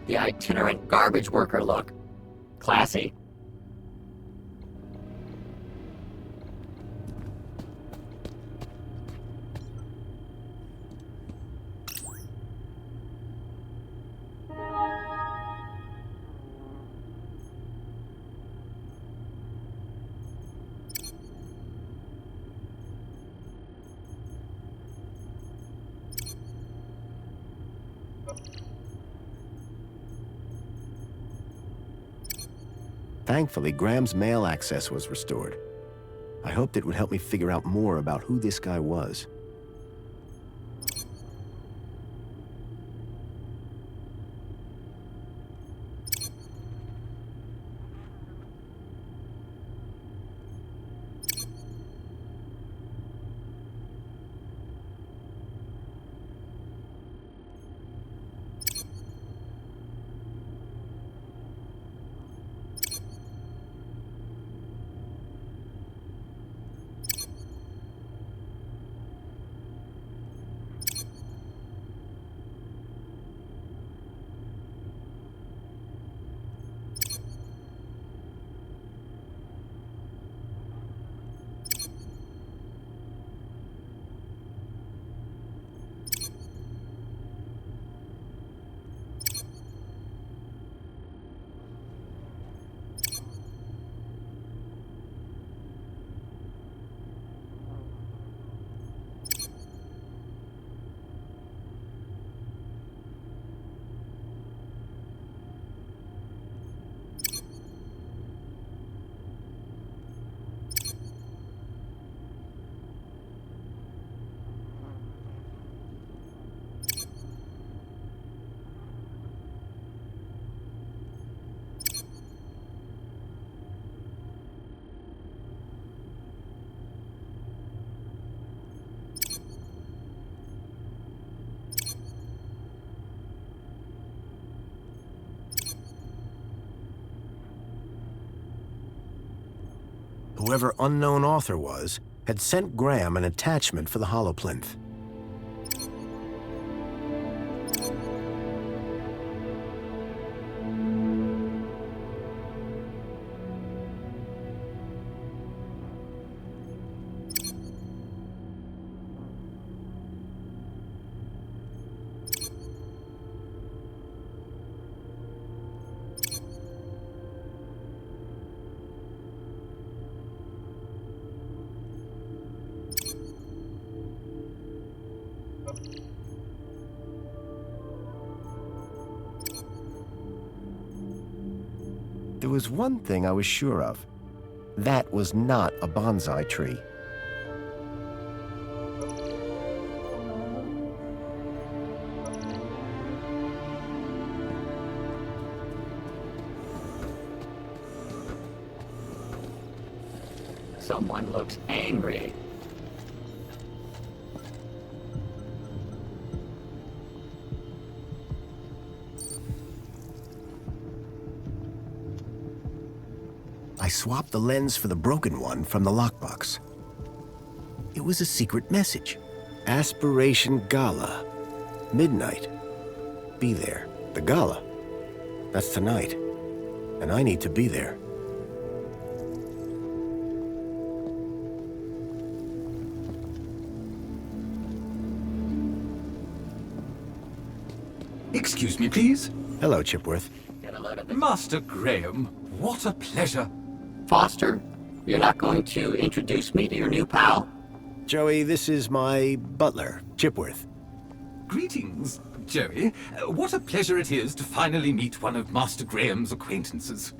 The itinerant garbage worker look. Classy. Thankfully, Graham's mail access was restored. I hoped it would help me figure out more about who this guy was. Whoever unknown author was, had sent Graham an attachment for the holoplinth. There was one thing I was sure of. That was not a bonsai tree. Someone looks angry. I swapped the lens for the broken one from the lockbox. It was a secret message. Aspiration Gala. Midnight. Be there. The gala. That's tonight. And I need to be there. Excuse me, please. Hello, Chipworth. Get a load of this. Master Graham, what a pleasure. Foster, you're not going to introduce me to your new pal? Joey, this is my butler, Chipworth. Greetings, Joey. What a pleasure it is to finally meet one of Master Graham's acquaintances.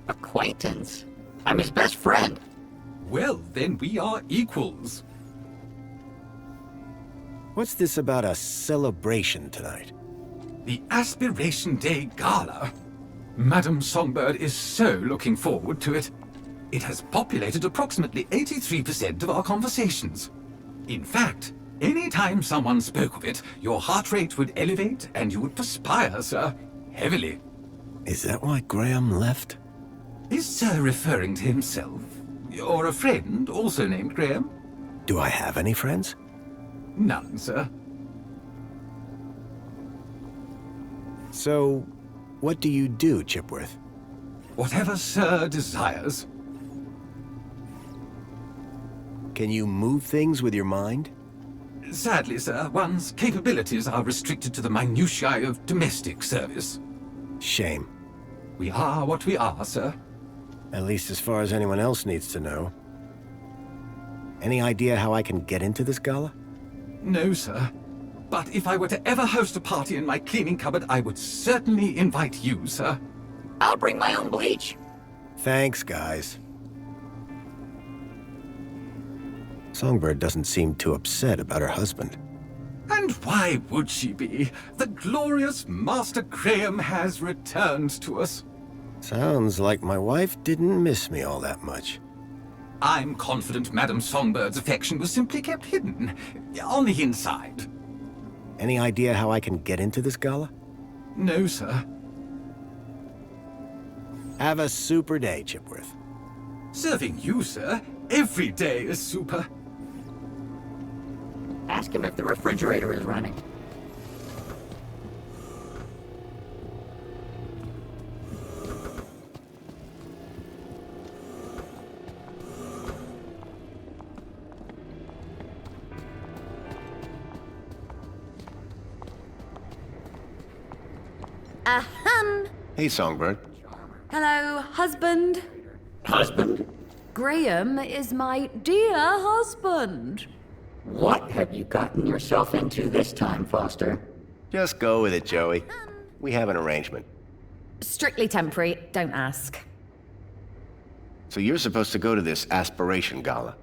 Acquaintance? I'm his best friend. Well, then we are equals. What's this about a celebration tonight? The Aspiration Day Gala. Madame Songbird is so looking forward to it. It has populated approximately 83% of our conversations. In fact, any time someone spoke of it, your heart rate would elevate and you would perspire, sir, heavily. Is that why Graham left? Is Sir referring to himself? Or a friend also named Graham? Do I have any friends? None, sir. So, What do you do, Chipworth? Whatever Sir desires. Can you move things with your mind? Sadly, sir, one's capabilities are restricted to the minutiae of domestic service. Shame. We are what we are, sir. At least as far as anyone else needs to know. Any idea how I can get into this gala? No, sir. But if I were to ever host a party in my cleaning cupboard, I would certainly invite you, sir. I'll bring my own bleach. Thanks, guys. Songbird doesn't seem too upset about her husband. And why would she be? The glorious Master Graham has returned to us. Sounds like my wife didn't miss me all that much. I'm confident Madame Songbird's affection was simply kept hidden, on the inside. Any idea how I can get into this gala? No, sir. Have a super day, Chipworth. Serving you, sir. Every day is super. Ask him if the refrigerator is running. Ahem. Hey, Songbird. Hello, husband. Husband? Graham is my dear husband. What have you gotten yourself into this time, Foster? Just go with it, Joey. We have an arrangement. Strictly temporary, don't ask. So you're supposed to go to this aspiration gala.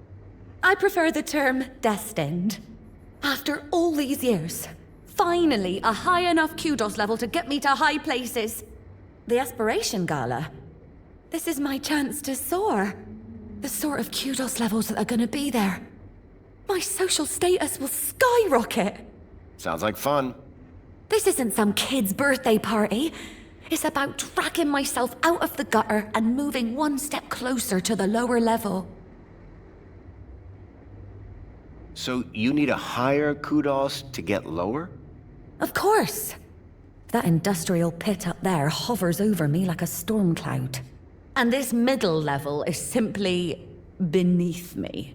I prefer the term destined. After all these years, finally a high enough kudos level to get me to high places. The aspiration gala. This is my chance to soar. The sort of kudos levels that are gonna be there. My social status will skyrocket. Sounds like fun. This isn't some kid's birthday party. It's about dragging myself out of the gutter and moving one step closer to the lower level. So you need a higher kudos to get lower? Of course. That industrial pit up there hovers over me like a storm cloud. And this middle level is simply beneath me.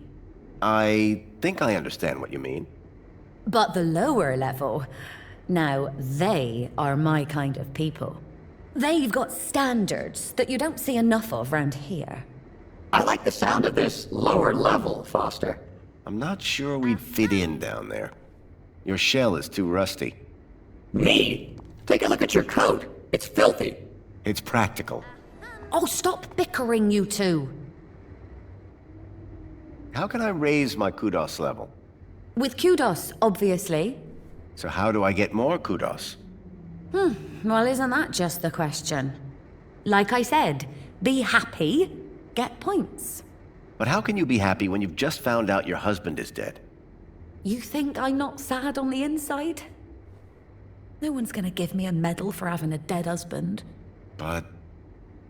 I think I understand what you mean. But the lower level, now they are my kind of people. They've got standards that you don't see enough of round here. I like the sound of this lower level, Foster. I'm not sure we'd fit in down there. Your shell is too rusty. Me? Take a look at your coat. It's filthy. It's practical. Oh, stop bickering, you two. How can I raise my kudos level? With kudos, obviously. So how do I get more kudos? Well, isn't that just the question? Like I said, be happy, get points. But how can you be happy when you've just found out your husband is dead? You think I'm not sad on the inside? No one's gonna give me a medal for having a dead husband. But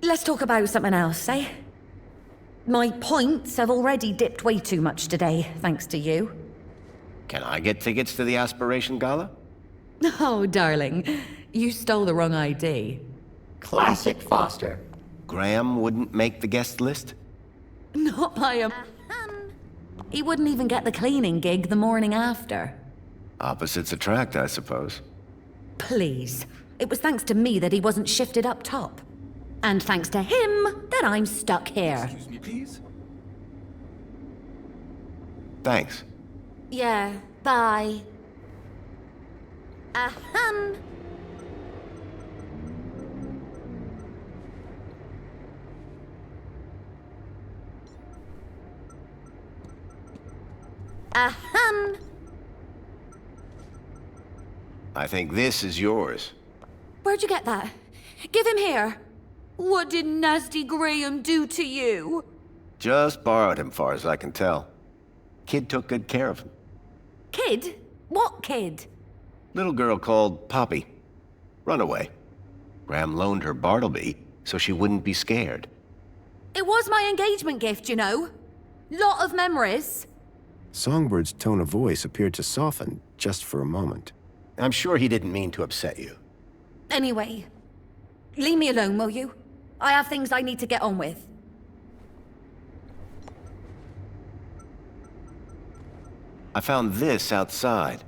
Let's talk about something else, eh? My points have already dipped way too much today, thanks to you. can I get tickets to the aspiration gala? Oh, darling, you stole the wrong ID. Classic Foster. Graham wouldn't make the guest list? Not by a... He wouldn't even get the cleaning gig the morning after. Opposites attract, I suppose. Please. It was thanks to me that he wasn't shifted up top. And thanks to him that I'm stuck here. Excuse me, please. Thanks. Yeah, bye. Ahem. Ahem. I think this is yours. Where'd you get that? Give him here. What did nasty Graham do to you? Just borrowed him, far as I can tell. Kid took good care of him. Kid? What kid? Little girl called Poppy. Runaway. Graham loaned her Bartleby so she wouldn't be scared. It was my engagement gift, you know. Lot of memories. Songbird's tone of voice appeared to soften just for a moment. I'm sure he didn't mean to upset you. Anyway, Leave me alone, will you? I have things I need to get on with. I found this outside.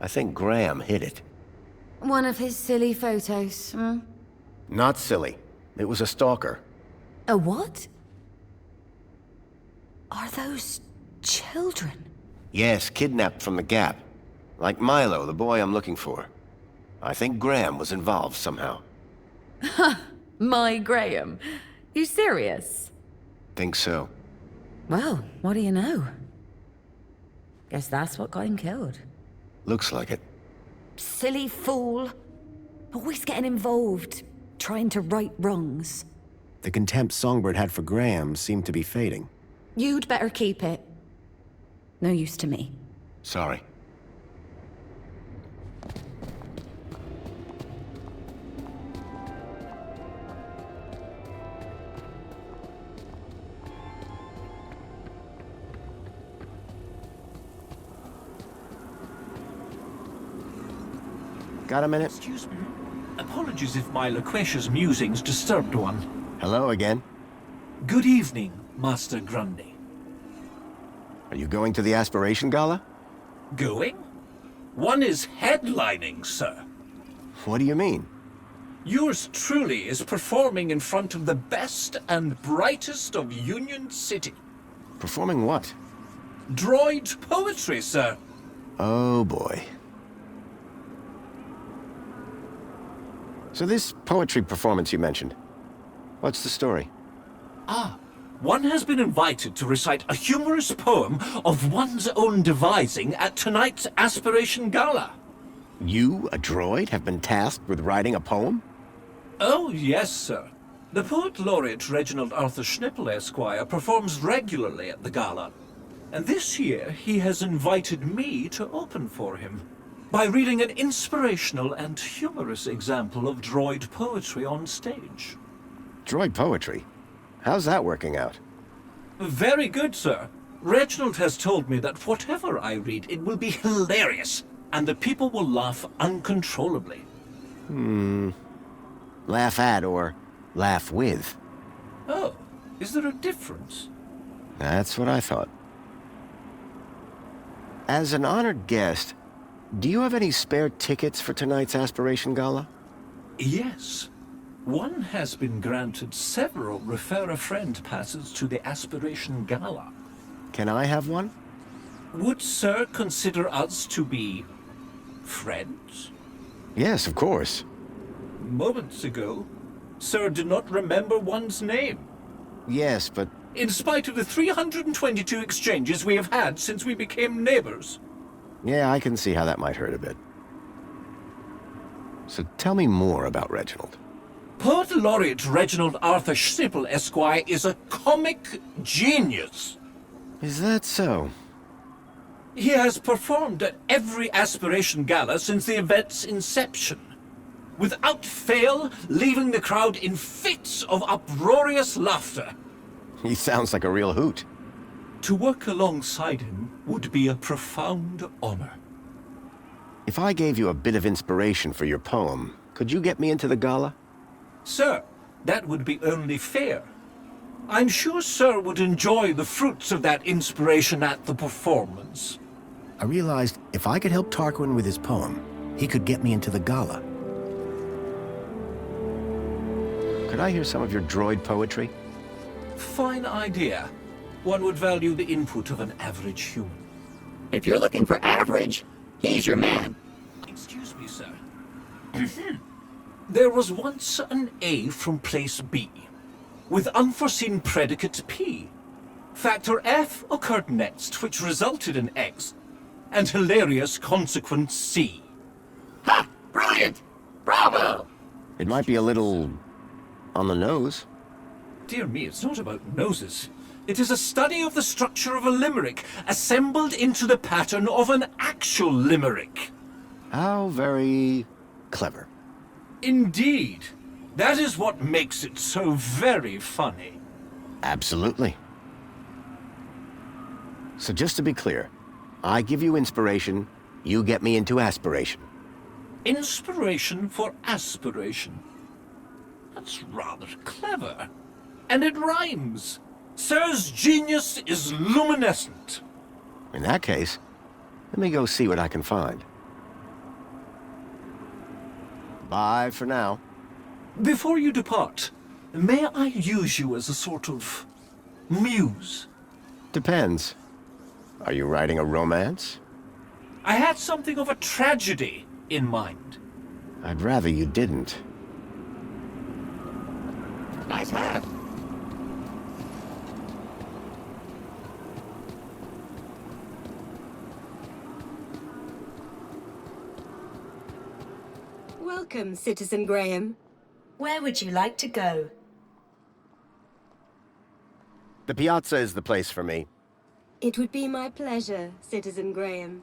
I think Graham hid it. One of his silly photos, hmm? Not silly. It was a stalker. A what? Are those children? Yes, kidnapped from the Gap. Like Milo, the boy I'm looking for. I think Graham was involved somehow. My Graham. You serious? Think so. Well, what do you know? Guess that's what got him killed. Looks like it. Silly fool. Always getting involved, trying to right wrongs. The contempt Songbird had for Graham seemed to be fading. You'd better keep it. No use to me. Sorry. Got a minute? Excuse me. Apologies if my loquacious musings disturbed one. Hello again. Good evening, Master Grundy. Are you going to the Aspiration Gala? Going? One is headlining, sir. What do you mean? Yours truly is performing in front of the best and brightest of Union City. Performing what? Droid poetry, sir. Oh boy. So this poetry performance you mentioned, what's the story? One has been invited to recite a humorous poem of one's own devising at tonight's Aspiration Gala. You, a droid, have been tasked with writing a poem? Oh, yes, sir. The poet laureate Reginald Arthur Schnipple, Esquire, performs regularly at the gala. And this year he has invited me to open for him by reading an inspirational and humorous example of droid poetry on stage. Droid poetry? How's that working out? Very good, sir. Reginald has told me that whatever I read, it will be hilarious, and the people will laugh uncontrollably. Laugh at or laugh with? Oh, is there a difference? That's what I thought. As an honored guest, do you have any spare tickets for tonight's Aspiration Gala? Yes. One has been granted several refer-a-friend passes to the Aspiration Gala. Can I have one? Would Sir consider us to be friends? Yes, of course. Moments ago, Sir did not remember one's name. Yes, but In spite of the 322 exchanges we have had since we became neighbors. yeah, I can see how that might hurt a bit. So tell me more about Reginald. Poet Laureate Reginald Arthur Schnipple, Esquire, is a comic genius. Is that so? He has performed at every Aspiration Gala since the event's inception, without fail leaving the crowd in fits of uproarious laughter. He sounds like a real hoot. To work alongside him would be a profound honor. If I gave you a bit of inspiration for your poem, could you get me into the gala? Sir, that would be only fair. I'm sure Sir would enjoy the fruits of that inspiration at the performance. I realized if I could help Tarquin with his poem, he could get me into the gala. Could I hear some of your droid poetry? Fine idea. One would value the input of an average human. If you're looking for average, he's your man. Excuse me, sir. There was once an A from place B, with unforeseen predicate P. Factor F occurred next, which resulted in X, and hilarious consequence C. Ha! Brilliant! Bravo! It might be a little on the nose. Dear me, it's not about noses. It is a study of the structure of a limerick, assembled into the pattern of an actual limerick. How very clever. Indeed. That is what makes it so very funny. Absolutely. So just to be clear, I give you inspiration, you get me into aspiration. Inspiration for aspiration. That's rather clever. And it rhymes. Sir's genius is luminescent. In that case, let me go see what I can find. Bye for now. Before you depart, may I use you as a sort of muse? Depends. Are you writing a romance? I had something of a tragedy in mind. I'd rather you didn't. Nice hat. Welcome, Citizen Graham. Where would you like to go? The piazza is the place for me. It would be my pleasure, Citizen Graham.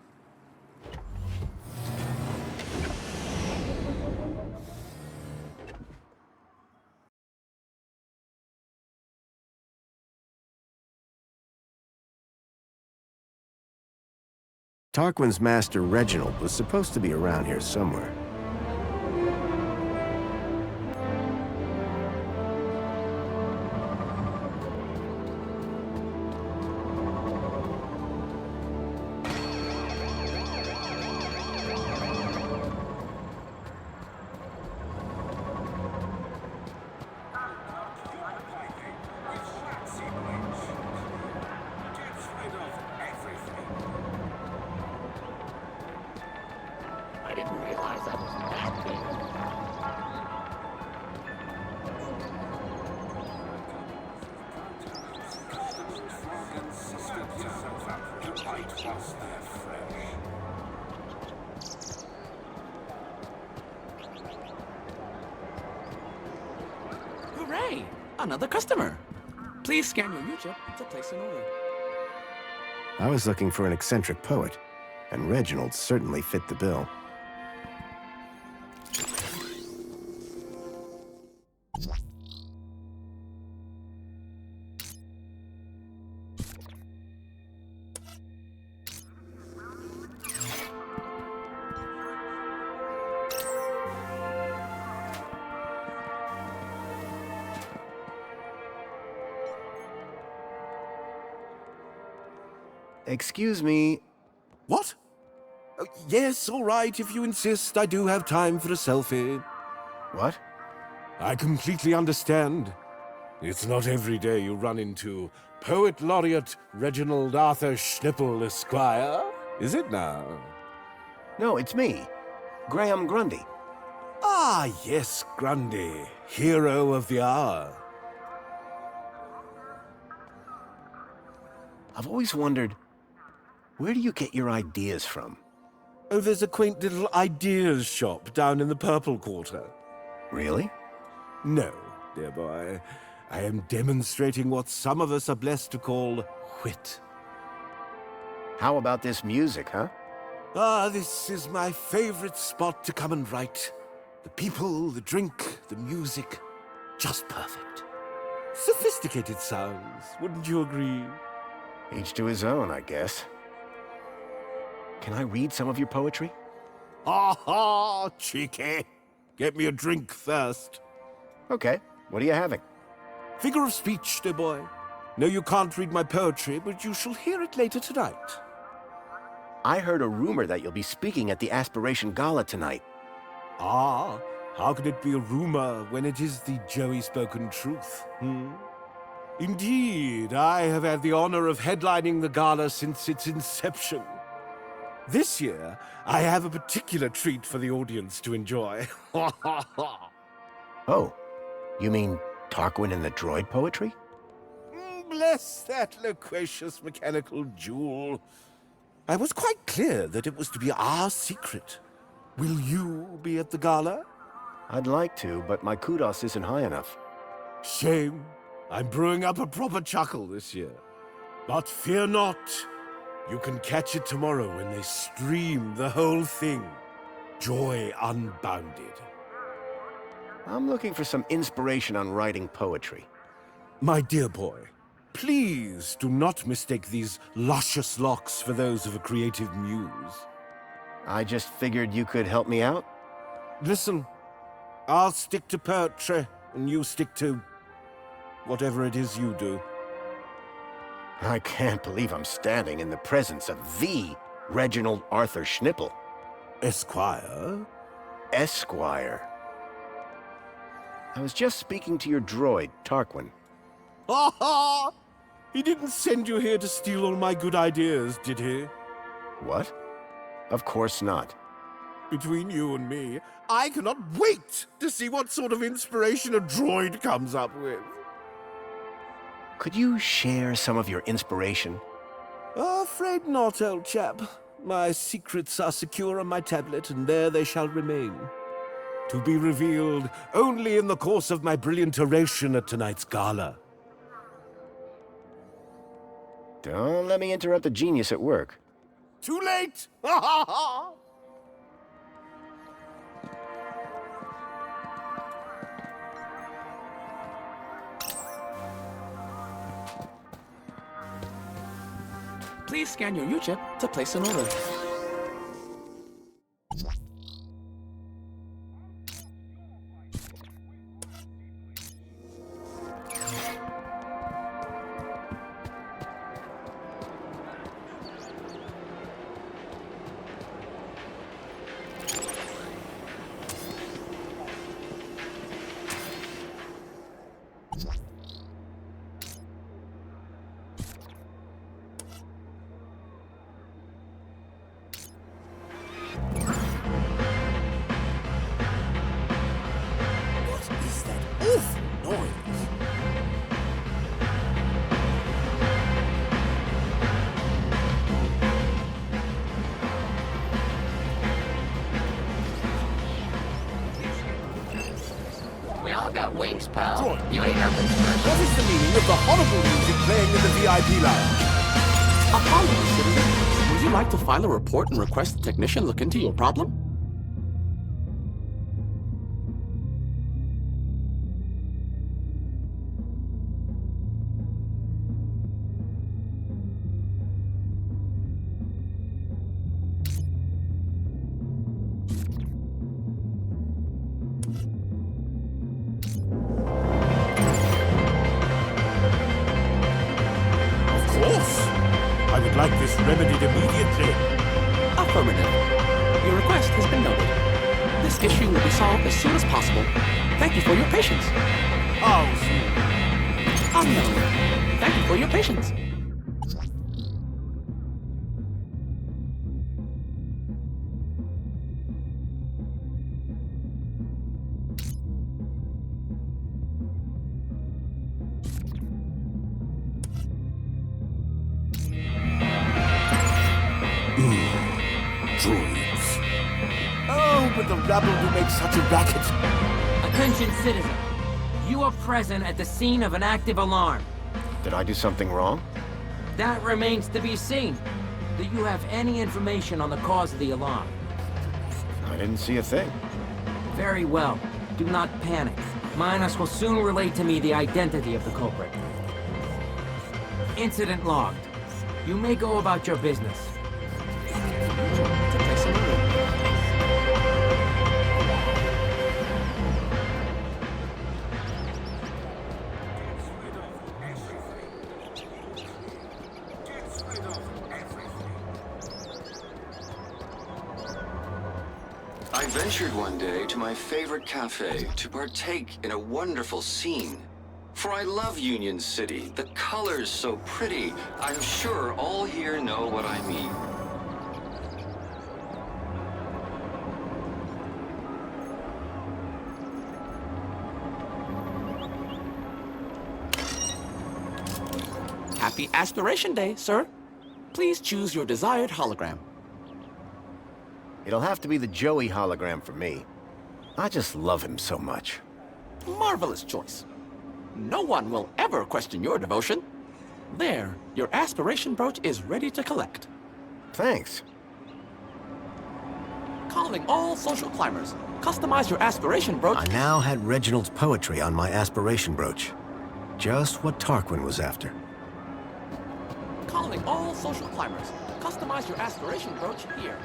Tarquin's master Reginald was supposed to be around here somewhere. I didn't realize that was that big. Hooray! Another customer. Please scan your U-chip to place an order. I was looking for an eccentric poet, and Reginald certainly fit the bill. Excuse me. What? Oh, yes, all right, if you insist. I do have time for a selfie. What? I completely understand. It's not every day you run into Poet Laureate Reginald Arthur Schnippel, Esquire, is it now? No, it's me. Graham Grundy. Ah, yes, Grundy, hero of the hour. I've always wondered, where do you get your ideas from? Oh, there's a quaint little ideas shop down in the Purple Quarter. Really? No, dear boy. I am demonstrating what some of us are blessed to call wit. How about this music, huh? Ah, this is my favorite spot to come and write. The people, the drink, the music. Just perfect. Sophisticated sounds, wouldn't you agree? Each to his own, I guess. Can I read some of your poetry? Ha ha, cheeky. Get me a drink first. Okay, what are you having? Figure of speech, dear boy. No, you can't read my poetry, but you shall hear it later tonight. I heard a rumor that you'll be speaking at the Aspiration Gala tonight. Ah, how could it be a rumor when it is the Joey spoken truth, Indeed, I have had the honor of headlining the gala since its inception. This year, I have a particular treat for the audience to enjoy. Oh, you mean Tarquin and the droid poetry? Bless that loquacious mechanical jewel. I was quite clear that it was to be our secret. Will you be at the gala? I'd like to, but my kudos isn't high enough. Shame. I'm brewing up a proper chuckle this year. But fear not. You can catch it tomorrow when they stream the whole thing. Joy unbounded. I'm looking for some inspiration on writing poetry. My dear boy, please do not mistake these luscious locks for those of a creative muse. I just figured you could help me out. Listen, I'll stick to poetry and you stick to whatever it is you do. I can't believe I'm standing in the presence of the Reginald Arthur Schnipple. Esquire? Esquire. I was just speaking to your droid, Tarquin. Ha ha! He didn't send you here to steal all my good ideas, did he? What? Of course not. Between you and me, I cannot wait to see what sort of inspiration a droid comes up with. Could you share some of your inspiration? Afraid not, old chap. My secrets are secure on my tablet, and there they shall remain. To be revealed only in the course of my brilliant oration at tonight's gala. Don't let me interrupt the genius at work. Too late! Ha ha ha! Please scan your U-chip to place an order. We all got wings, pal. Droid. You ain't nothing special. What is the meaning of the horrible music playing in the VIP lounge? Apologies, citizen. Would you like to file a report and request a technician look into your problem? I would like this remedied immediately. Affirmative. Your request has been noted. This issue will be solved as soon as possible. Thank you for your patience. Oh, Unknown. Thank you for your patience. droids. Oh, but the rabble do make such a racket. Attention, citizen. You are present at the scene of an active alarm. Did I do something wrong? That remains to be seen. Do you have any information on the cause of the alarm? I didn't see a thing. Very well. Do not panic. Minos will soon relay to me the identity of the culprit. Incident logged. You may go about your business. To place an order. I ventured one day to my favorite cafe to partake in a wonderful scene. For I love Union City, the colors so pretty. I'm sure all here know what I mean. Happy Aspiration Day, sir. Please choose your desired hologram. It'll have to be the Joey hologram for me. I just love him so much. Marvelous choice. No one will ever question your devotion. There, your aspiration brooch is ready to collect. Thanks. Calling all social climbers. Customize your aspiration brooch. I now had Reginald's poetry on my aspiration brooch. Just what Tarquin was after. Calling all social climbers. Customize your aspiration brooch here.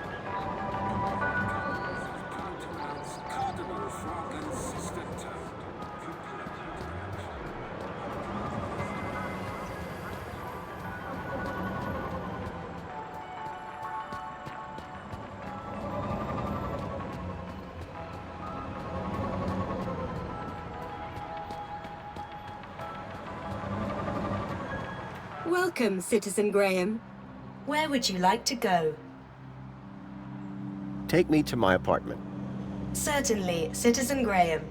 Welcome, Citizen Graham. Where would you like to go? Take me to my apartment. Certainly, Citizen Graham.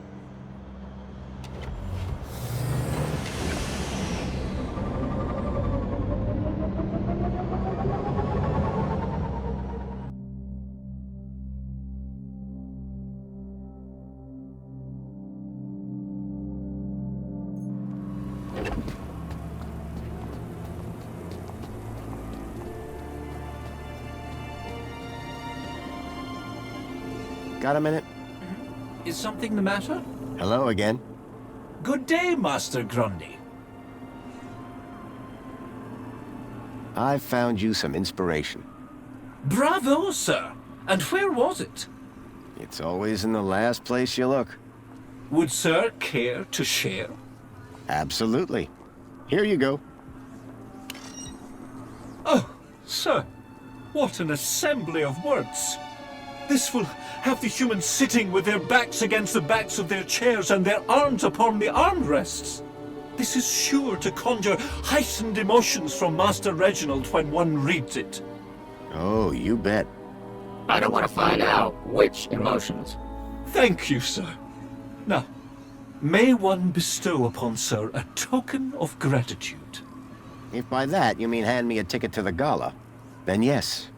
Got a minute? Is something the matter? Hello again. Good day, Master Grundy. I've found you some inspiration. Bravo, sir. And where was it? It's always in the last place you look. Would sir care to share? Absolutely. Here you go. Oh, sir, what an assembly of words. This will have the humans sitting with their backs against the backs of their chairs and their arms upon the armrests. This is sure to conjure heightened emotions from Master Reginald when one reads it. Oh, you bet. I don't want to find out which emotions. Thank you, sir. Now, may one bestow upon sir a token of gratitude? If by that you mean hand me a ticket to the gala, then yes.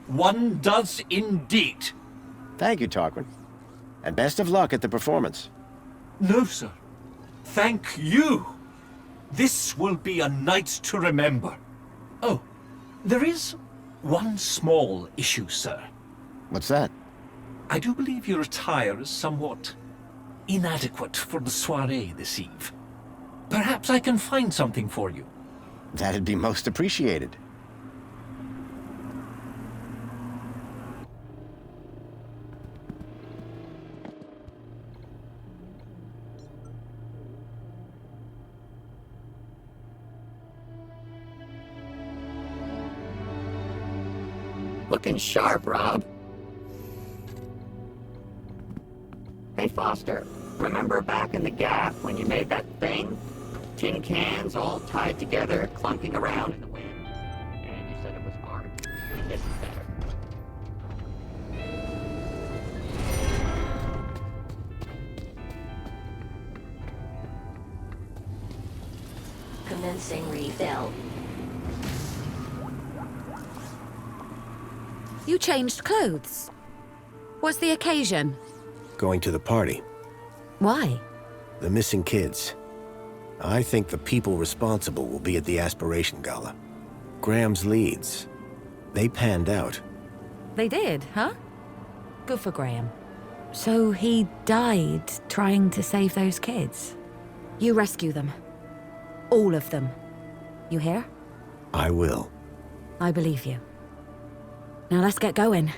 One does indeed. Thank you, Tarquin. And best of luck at the performance. No, sir. Thank you. This will be a night to remember. Oh, there is one small issue, sir. What's that? I do believe your attire is somewhat inadequate for the soiree this eve. Perhaps I can find something for you. That'd be most appreciated. Looking sharp, Rob. Hey, Foster. Remember back in the Gap when you made that thing? Tin cans all tied together, clunking around in the wind. And you said it was hard. This is better. Commencing refill. You changed clothes. What's the occasion? Going to the party. Why? The missing kids. I think the people responsible will be at the Aspiration Gala. Graham's leads. They panned out. They did, huh? Good for Graham. So he died trying to save those kids. You rescue them. All of them. You hear? I will. I believe you. Now let's get going.